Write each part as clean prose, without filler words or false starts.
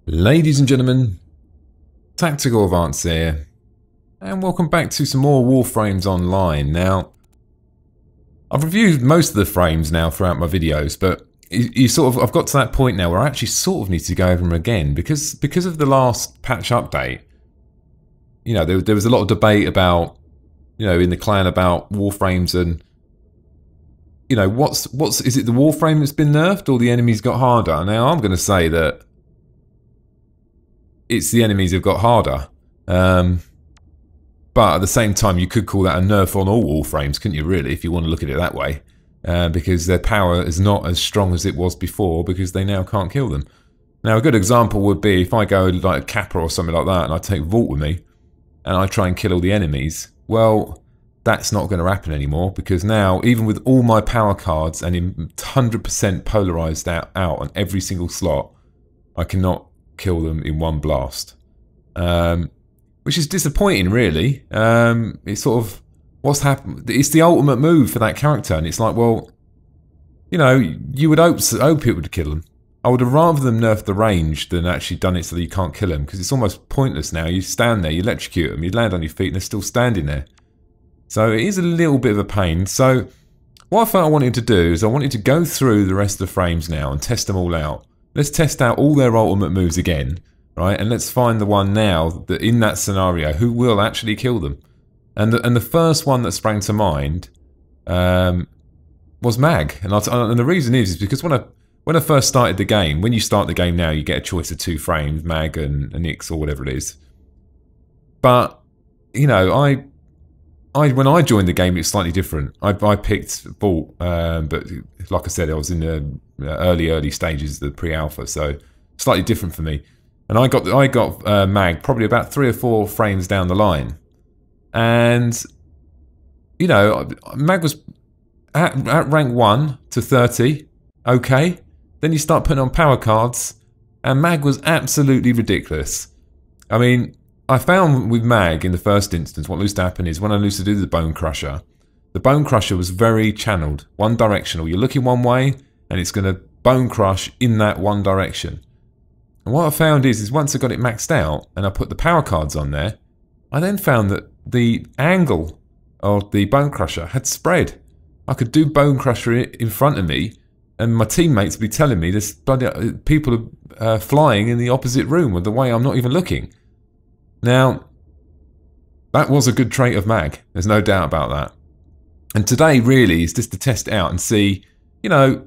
Ladies and gentlemen, Tactical Advance here, and welcome back to some more Warframes online. Now, I've reviewed most of the frames now throughout my videos, but I've got to that point now where I actually sort of need to go over them again because of the last patch update. You know, there was a lot of debate about, you know, in the clan about Warframes and, you know, is it the Warframe that's been nerfed or the enemies got harder? Now, I'm going to say that it's the enemies have got harder. But at the same time, you could call that a nerf on all Warframes, couldn't you, really, if you want to look at it that way? Because their power is not as strong as it was before because they now can't kill them. Now, a good example would be if I go like Kappa or something like that and I take Vault with me and I try and kill all the enemies, well, that's not going to happen anymore because now, even with all my power cards and in 100% polarized out on every single slot, I cannot kill them in one blast, which is disappointing, really. It's sort of what's happened. It's the ultimate move for that character, and it's like, well, you know, you would hope it would kill them. I would have rather them nerfed the range than actually done it so that you can't kill them, because it's almost pointless now. You stand there, you electrocute them, you land on your feet, and they're still standing there. So it is a little bit of a pain. So what I felt I wanted to do is I wanted to go through the rest of the frames now and test them all out. Let's test out all their ultimate moves again, right? And let's find the one now that in that scenario who will actually kill them. And the first one that sprang to mind was Mag. And the reason is because when I first started the game, when you start the game now, you get a choice of two frames, Mag and Nyx or whatever it is. But you know, when I joined the game, it's slightly different. I picked Vault, but like I said, I was in the early stages of the pre-alpha, so slightly different for me. And I got Mag probably about 3 or 4 frames down the line, and you know, Mag was at rank 1 to 30, okay. Then you start putting on power cards, and Mag was absolutely ridiculous. I mean, I found with Mag in the first instance, what used to happen is when I used to do the Bone Crusher was very channeled, one directional. You're looking one way and it's going to bone crush in that one direction. And what I found is once I got it maxed out and I put the power cards on there, I then found that the angle of the Bone Crusher had spread. I could do Bone Crusher in front of me and my teammates would be telling me there's people are flying in the opposite room with the way I'm not even looking. Now, that was a good trait of Mag. There's no doubt about that. And today, really, is just to test it out and see, you know,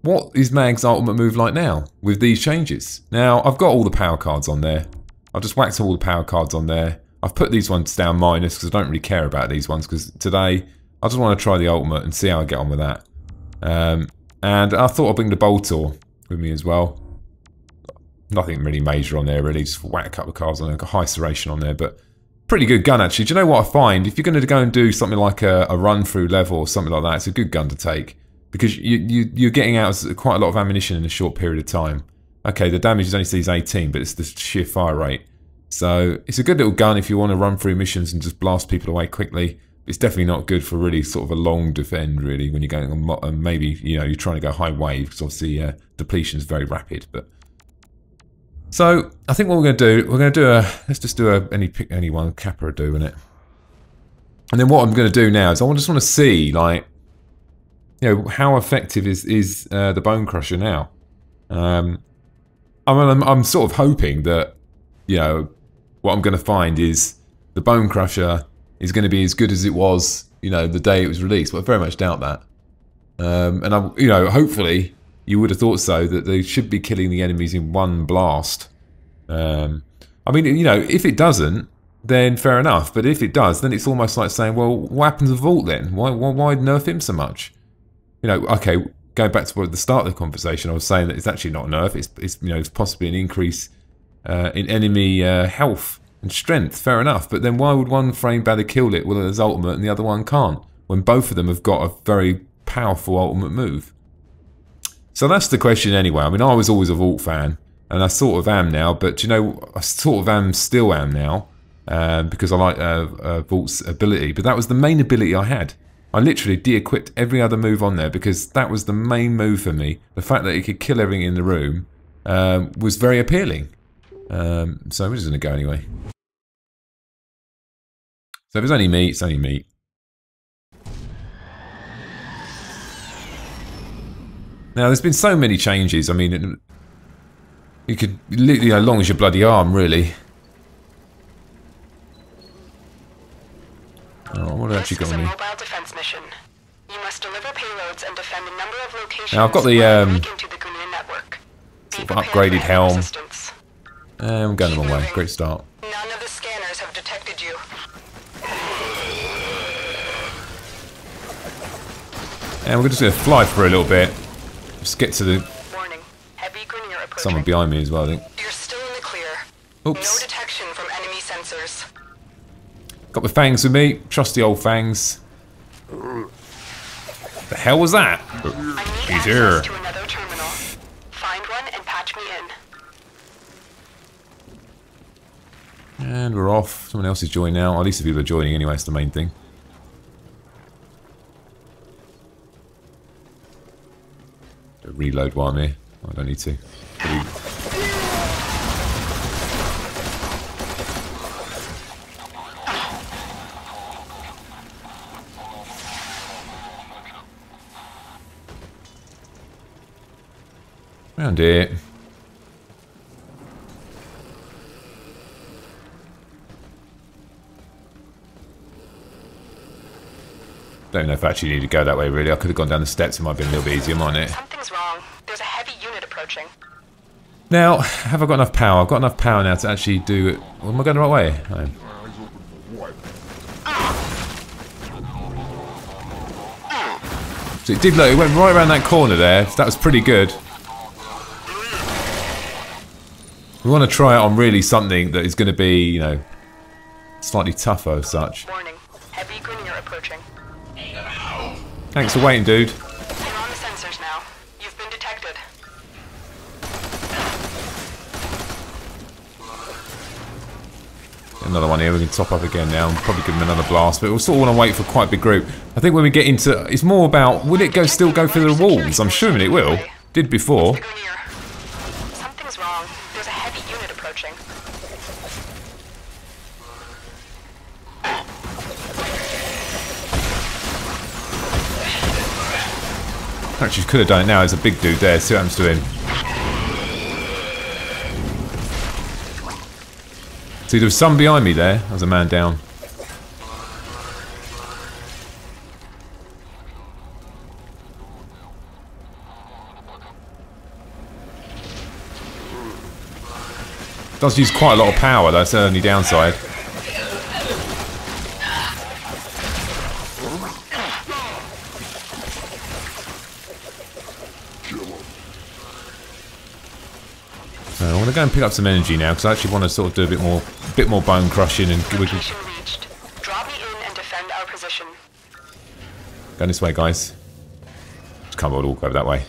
what is Mag's ultimate move like now with these changes. Now, I've got all the power cards on there. I've just whacked all the power cards on there. I've put these ones down minus because I don't really care about these ones because today, I just want to try the ultimate and see how I get on with that. And I thought I'd bring the Boltor with me as well. Nothing really major on there, really. Just whack a couple of cards on there. Got high serration on there, but pretty good gun, actually. Do you know what I find? If you're going to go and do something like a run-through level or something like that, it's a good gun to take. Because you're getting out quite a lot of ammunition in a short period of time. Okay, the damage is only sees 18, but it's the sheer fire rate. So it's a good little gun if you want to run through missions and just blast people away quickly. It's definitely not good for really sort of a long defend, really, when you're going on, maybe, you know, you're trying to go high wave, because obviously depletion is very rapid, but... So, I think what we're going to do, let's just do pick any one, Kappa will do, innit? And then what I'm going to do now is I just want to see, like, you know, how effective is the Bone Crusher now? I'm sort of hoping that, you know, what I'm going to find is the Bone Crusher is going to be as good as it was, you know, the day it was released, but I very much doubt that. And I'm, you know, hopefully... You would have thought so, that they should be killing the enemies in one blast. I mean, you know, if it doesn't, then fair enough. But if it does, then it's almost like saying, well, what happened to Vault then? Why nerf him so much? You know, okay, going back to the start of the conversation, I was saying that it's actually not a nerf. It's you know, it's possibly an increase in enemy health and strength. Fair enough. But then why would one frame battle kill it with its ultimate and the other one can't? When both of them have got a very powerful ultimate move. So that's the question anyway. I mean, I was always a Vault fan, and I sort of am now, but you know, I sort of still am now, because I like Vault's ability, but that was the main ability I had. I literally de-equipped every other move on there because that was the main move for me. The fact that it could kill everything in the room was very appealing. So we're just going to go anyway. So if it's only me, it's only me. Now, there's been so many changes. I mean, you could literally as long as your bloody arm, really. Oh, what have I actually got on me? Mobile defense mission. You must deliver payloads and defend a number of locations. Now, I've got the sort of upgraded helm. I'm going the wrong way. Great start. None of the scanners have detected you. And we're just going to fly for a little bit. Just get to the... Warning. Heavy Grineer approaching. Someone behind me as well, I think. You're still in the clear. Oops. No detection from enemy sensors. Got my fangs with me. Trusty old fangs. The hell was that? He's here. To another terminal. Find one and patch me in. And we're off. Someone else is joining now. At least the people are joining anyway, it's the main thing. Reload while I'm here. I don't need to. Around here. Don't know if I actually need to go that way, really. I could have gone down the steps. It might have been a little bit easier, mightn't it? Something's wrong. There's a heavy unit approaching. Now, have I got enough power? I've got enough power now to actually do it. Well, am I going the right way? No. So it did look, it went right around that corner there. That was pretty good. We want to try it on really something that is going to be, you know, slightly tougher as such. Warning. Heavy Grineer approaching. Thanks for waiting, dude. You're on the sensors now. You've been detected. Another one here. We can top up again now. Probably give them another blast, but we'll sort of want to wait for quite a big group. I think when we get into, it's more about will it still go through the walls? I'm assuming it will. Did before. Something's wrong. There's a heavy unit approaching. Actually, could have done it now. There's a big dude there. See what happens to him. See, there was some behind me there. There was a man down. Does use quite a lot of power, though. That's the only downside. I want to go and pick up some energy now because I actually want to sort of do a bit more bone crushing and Location reached. Drop me in and defend our position. Going this way, guys. Just can't bother to walk over that way.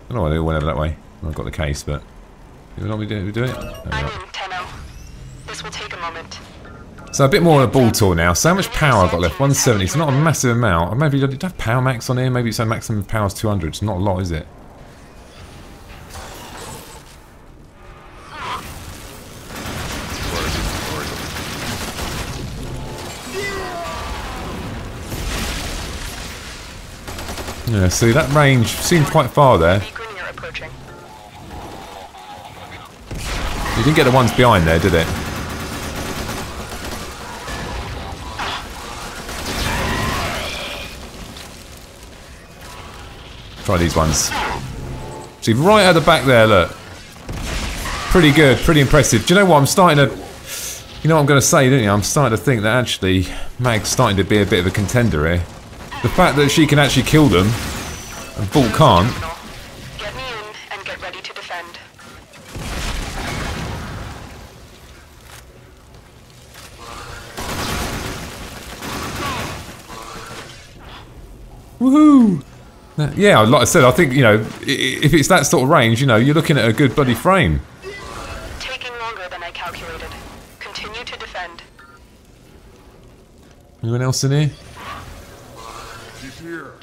I don't know why they all went over that way. I've got the case, but we do it. I'm in, Tenno. This will take a moment. So a bit more on a ball tour now. So how much power I've got left? 170. It's not a massive amount. Maybe I did have power max on here. Maybe it's a maximum power is 200. It's not a lot, is it? Yeah, see, that range seemed quite far there. You didn't get the ones behind there, did it? Try these ones. See, right at the back there, look. Pretty good, pretty impressive. Do you know what? I'm starting to... You know what I'm going to say, don't you? I'm starting to think that actually Mag's starting to be a bit of a contender here. The fact that she can actually kill them and Vault can't. Get me in and get ready to defend. Woohoo! Yeah, like I said, I think, you know, if it's that sort of range, you know, you're looking at a good bloody frame. Taking longer than I calculated. Continue to defend. Anyone else in here? He's here.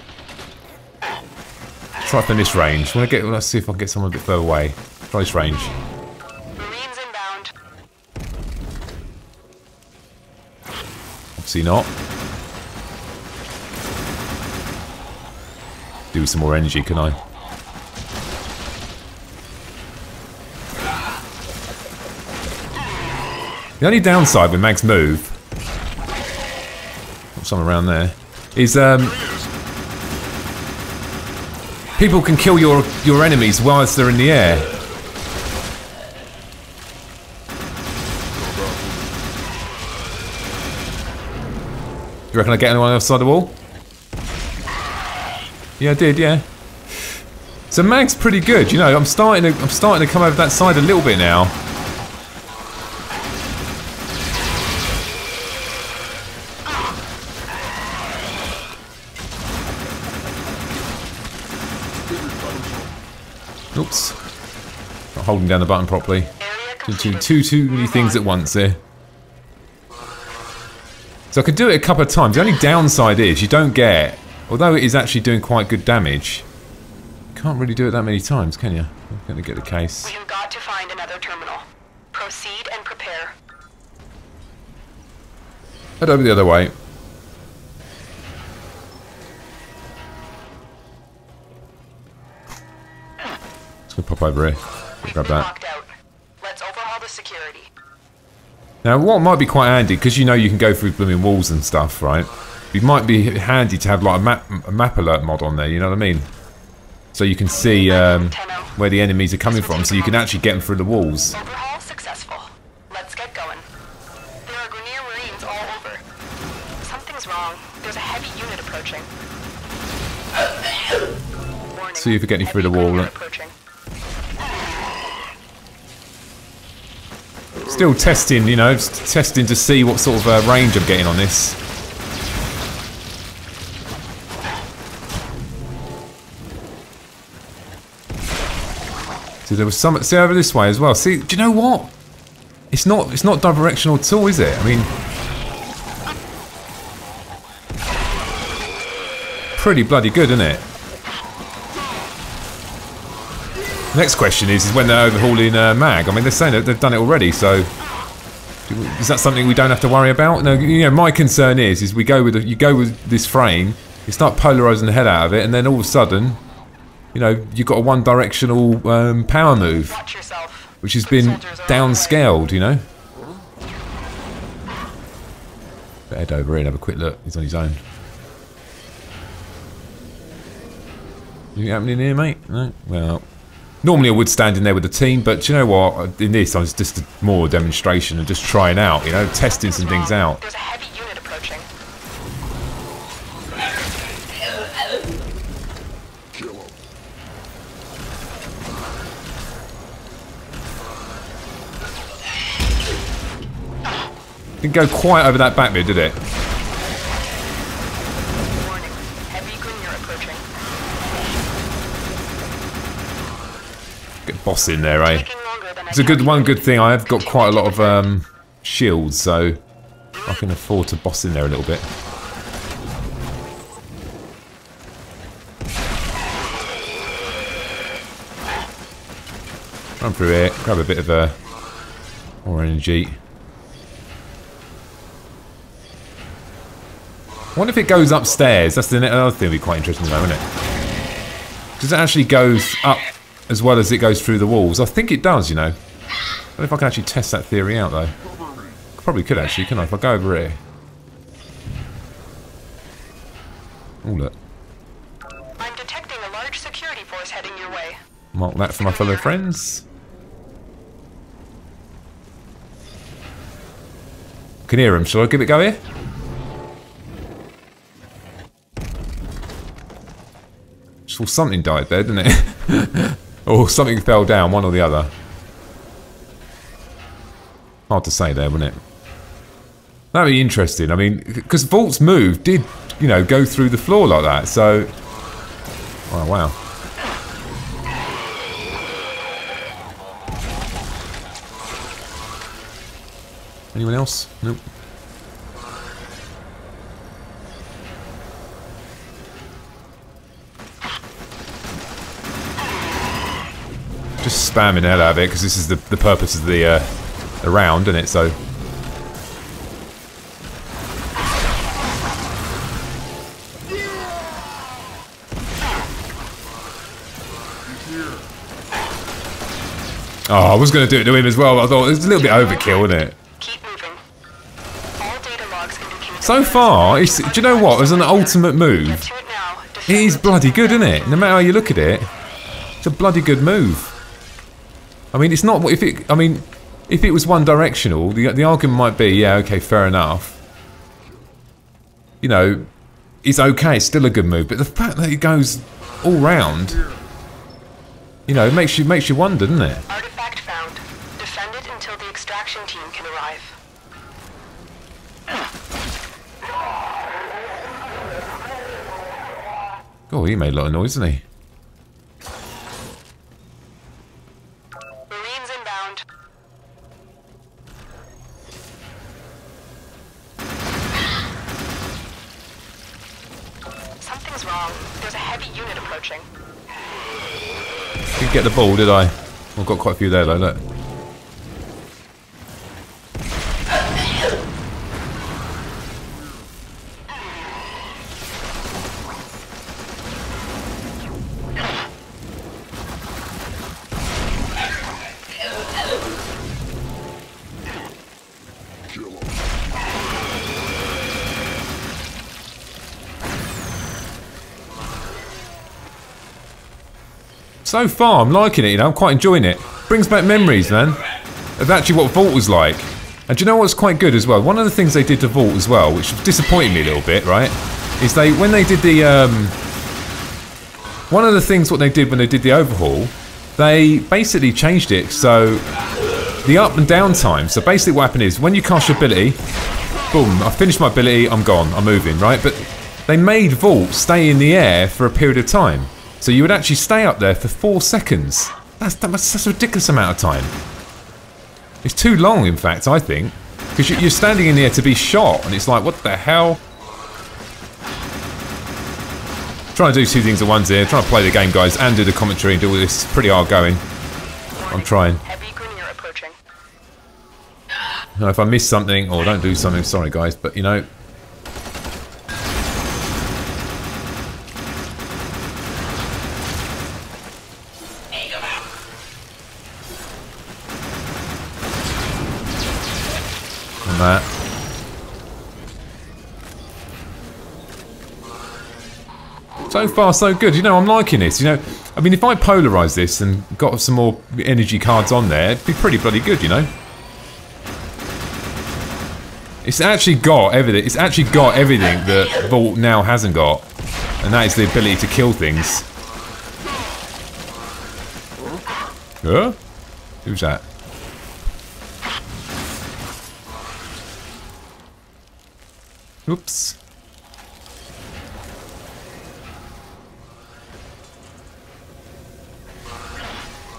Try from this range. Let's see if I can get someone a bit further away. Try this range. Marines inbound. Obviously not. Do with some more energy, can I? The only downside with Mag's move, something around there, is people can kill your enemies whilst they're in the air. You reckon I get anyone else side of the wall? Yeah, I did. Yeah. So Mag's pretty good. You know, I'm starting to come over that side a little bit now. Oops. Not holding down the button properly. Too many things at once here. So I could do it a couple of times. The only downside is you don't get, although it is actually doing quite good damage, you can't really do it that many times, can you? I'm going to get the case. We have got to find another terminal. Proceed and prepare. Head over the other way. Just going to pop over here. Grab that. Let's overhaul the security. Now, what might be quite handy, because you know you can go through blooming walls and stuff, right? It might be handy to have like a map alert mod on there, you know what I mean? So you can see where the enemies are coming from, so you can actually get them through the walls. Overhaul successful. Let's get going. There are Grenier Marines all over. Something's wrong. There's a heavy unit approaching. Warning. See if you're getting through the wall. Look. Still testing, you know, testing to see what sort of range I'm getting on this. So there was some. See over this way as well. See, do you know what? It's not directional at all, is it? I mean, pretty bloody good, isn't it? Next question is when they're overhauling Mag. I mean, they're saying that they've done it already, so is that something we don't have to worry about? No, you know, my concern is you go with this frame, you start polarizing the head out of it, and then all of a sudden, you know, you've got a one-directional power move, which has been downscaled, you know. Better head over here and have a quick look. He's on his own. Anything happening here, mate? No? Well, normally I would stand in there with the team, but you know what? In this, I was just more a demonstration and just trying out, you know, testing some things out. There's a heavy unit approaching. Didn't go quite over that back bit, did it? Warning. Heavy Grenier approaching. Get boss in there, eh? It's a one good thing. I have got quite a lot of shields, so I can afford to boss in there a little bit. Run through here, grab a bit of more energy. I wonder if it goes upstairs. That's the other thing that'd be quite interesting to know, isn't it? Does it actually goes up as well as it goes through the walls? I think it does, you know. I don't know if I can actually test that theory out, though. Probably could, actually, couldn't I? If I go over here. Oh, look. I'm detecting a large security force heading your way. Mark that for my fellow friends. Can hear him. Shall I give it a go here? Well, something died there, didn't it? Or something fell down, one or the other. Hard to say there, wouldn't it? That'd be interesting. I mean, because Vault's move did, you know, go through the floor like that, so... Oh, wow. Anyone else? Nope. Just spamming the hell out of it, because this is the purpose of the round, isn't it? So... Oh, I was going to do it to him as well, but I thought it was a little bit overkill, isn't it? Keep moving. All data logs indicate So far, do you know what? As an ultimate move, Get to it now. it is bloody good, isn't it? No matter how you look at it, it's a bloody good move. I mean, it's not... If it was one directional, the argument might be, yeah, okay, fair enough. You know, it's okay, it's still a good move, but the fact that it goes all round, you know, it makes you wonder, doesn't it? Artifact found. Defend it until the extraction team can arrive. Oh, he made a lot of noise, didn't he? Marines inbound. Something's wrong. There's a heavy unit approaching. Didn't get the ball, did I? I've got quite a few there, though, look. So far, I'm liking it, you know, I'm quite enjoying it. Brings back memories, man, of actually what Vault was like. And do you know what's quite good as well? One of the things they did to Vault as well, which disappointed me a little bit, right, is when they did the, one of the things what they did when they did the overhaul, they basically changed it so the up and down time, so basically what happened is, when you cast your ability, boom, I finished my ability, I'm gone, I'm moving, right? But they made Vault stay in the air for a period of time. So you would actually stay up there for 4 seconds. That's a ridiculous amount of time. It's too long, in fact, I think. Because you're standing in the air to be shot, and it's like, what the hell? Trying to do two things at once here. Trying to play the game, guys, and do the commentary and do all this. It's pretty hard going. I'm trying. Heavy Grenier approaching. Now, if I miss something or don't do something, sorry, guys, but you know. That. So far, so good. You know, I'm liking this. You know, I mean, if I polarise this and got some more energy cards on there, it'd be pretty bloody good, you know. It's actually got everything. It's actually got everything that Vault now hasn't got, and that is the ability to kill things. Huh? Who's that? Oops.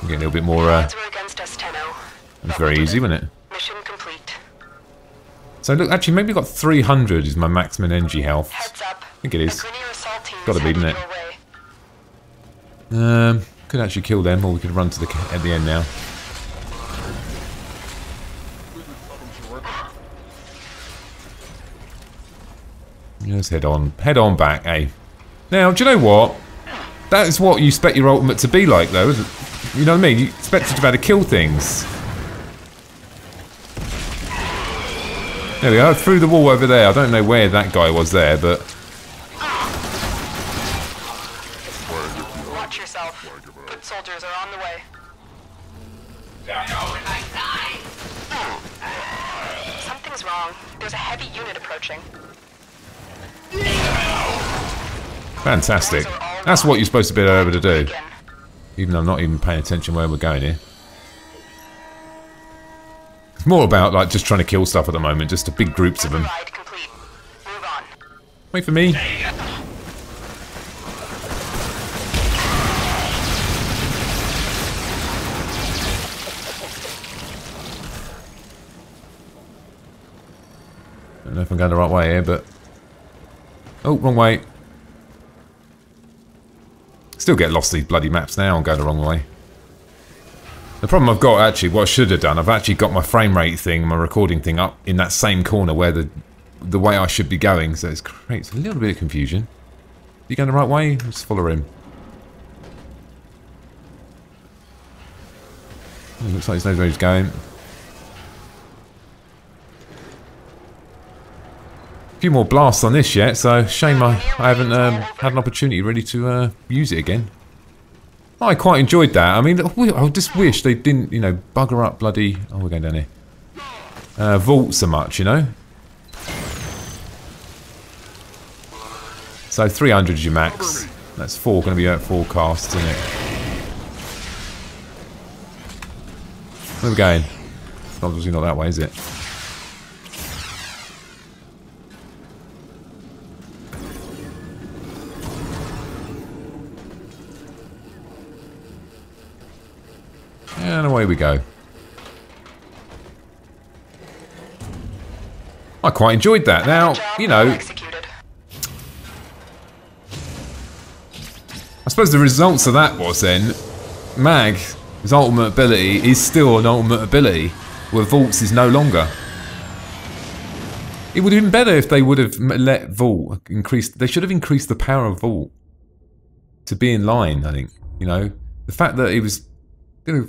I'm getting a little bit more, Odds were against us, Tenno. it's very easy, wasn't it? Mission complete. So look, actually, maybe got 300 is my maximum energy health. Heads up. I think it is. A Grenier assault team Gotta be, is isn't headed it? your way. Could actually kill them, or we could run to the at the end now. Let's head on back, eh? Now, do you know what? That is what you expect your ultimate to be like, though, isn't it? You know what I mean? You expect it to be able to kill things. There we go, through the wall over there. I don't know where that guy was there, but... Watch yourself. Foot soldiers are on the way. Something's wrong. There's a heavy unit approaching. Fantastic. That's what you're supposed to be able to do. Even though I'm not even paying attention where we're going here. It's more about like just trying to kill stuff at the moment, just big groups of them. Override complete. Move on. Wait for me. I don't know if I'm going the right way here, but... Oh, wrong way. Still get lost these bloody maps now and go the wrong way. The problem I've got, actually, what I should have done, I've actually got my frame rate thing, my recording thing up in that same corner where the way I should be going, so it creates a little bit of confusion. You going the right way? Just follow him. Looks like he knows where he's going. A few more blasts on this yet, so shame I haven't had an opportunity really to use it again. I quite enjoyed that. I mean, I just wish they didn't, you know, bugger up bloody... Oh, we're going down here. Vault so much, you know? So 300 is your max. That's going to be at 4 casts, isn't it? Where are we going? Obviously not that way, is it? And away we go. I quite enjoyed that. Now, you know, I suppose the results of that was then, Mag's ultimate ability is still an ultimate ability, where Vault's is no longer. It would have been better if they would have let Vault increase. They should have increased the power of Vault to be in line, I think. You know, the fact that it was a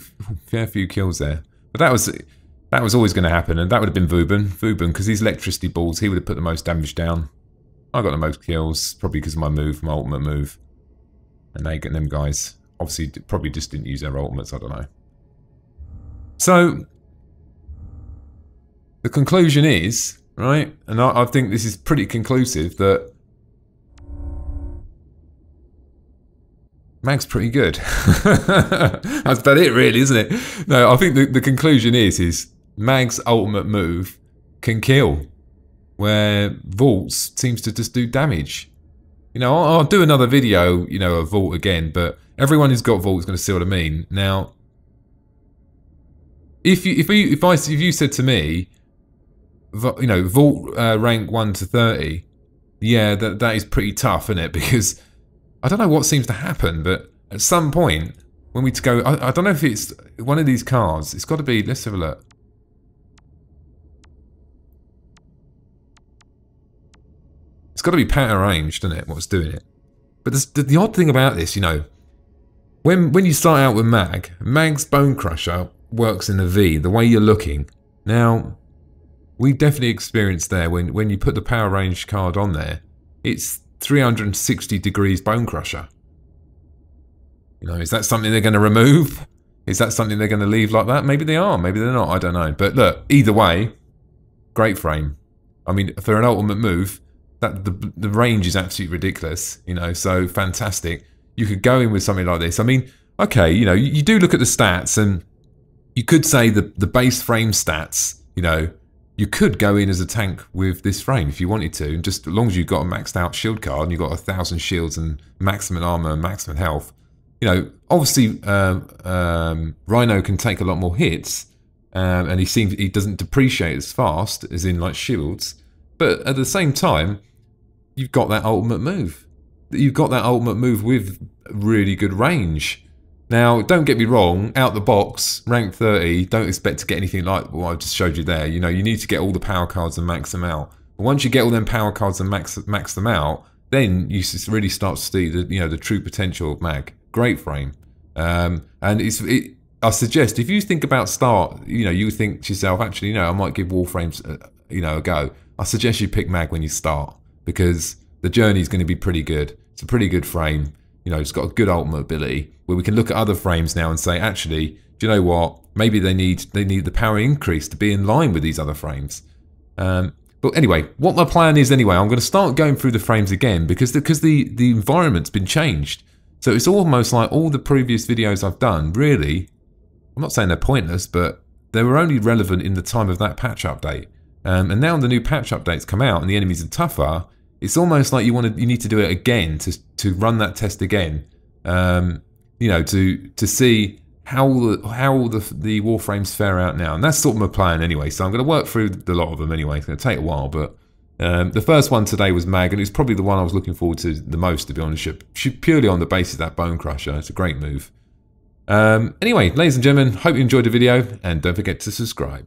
fair few kills there, but that was always going to happen, and that would have been Vauban, because these electricity balls, he would have put the most damage down. I got the most kills, probably because of my move, my ultimate move, and they get them guys. Obviously, probably just didn't use their ultimates. I don't know. So the conclusion is, right, and I think this is pretty conclusive, that Mag's pretty good. That's about it, really, isn't it? No, I think the conclusion is Mag's ultimate move can kill, where Vault's seems to just do damage. You know, I'll do another video, you know, of Vault again, but everyone who's got Vault is going to see what I mean. Now, if you said to me, you know, Vault rank 1 to 30, yeah, that is pretty tough, isn't it? Because I don't know what seems to happen, but at some point, when we go... I don't know if it's one of these cars. It's got to be... Let's have a look. It's got to be pattern ranged, isn't it, what's doing it? But the odd thing about this, you know, when you start out with Mag's Bone Crusher works in a V, the way you're looking. Now, we definitely experienced there, when you put the power range card on there, it's 360 degrees Bone Crusher. You know, is that something they're going to remove? Is that something they're going to leave like that? Maybe they are, maybe they're not, I don't know. But look, either way, great frame. I mean, for an ultimate move, that the range is absolutely ridiculous, you know, so fantastic. You could go in with something like this. I mean, okay, you know, you do look at the stats, and you could say the base frame stats, you know, you could go in as a tank with this frame if you wanted to, and just as long as you've got a maxed out shield card and you've got 1,000 shields and maximum armor and maximum health. You know, obviously Rhino can take a lot more hits, and he doesn't depreciate as fast as in like shields, but at the same time, you've got that ultimate move. You've got that ultimate move with really good range. Now, don't get me wrong, out the box, rank 30, don't expect to get anything like what I just showed you there. You know, you need to get all the power cards and max them out. But once you get all them power cards and max them out, then you really start to see the true potential of Mag. Great frame. And I suggest, if you think about you think to yourself, actually, you know, I might give Warframes a go. I suggest you pick Mag when you start, because the journey is going to be pretty good. It's a pretty good frame. You know, it's got a good ultimate ability, where we can look at other frames now and say, actually, do you know what? Maybe they need the power increase to be in line with these other frames. But anyway, what my plan is anyway, I'm going to start going through the frames again, because the environment's been changed. So it's almost like all the previous videos I've done, really, I'm not saying they're pointless, but they were only relevant in the time of that patch update. And now the new patch updates come out and the enemies are tougher. It's almost like you need to do it again to run that test again. You know, to see how the Warframes fare out now, and that's sort of my plan anyway. So I'm going to work through a lot of them anyway. It's going to take a while, but the first one today was Mag, and it's probably the one I was looking forward to the most, to be honest. Purely on the basis of that Bone Crusher, it's a great move. Anyway, ladies and gentlemen, hope you enjoyed the video, and don't forget to subscribe.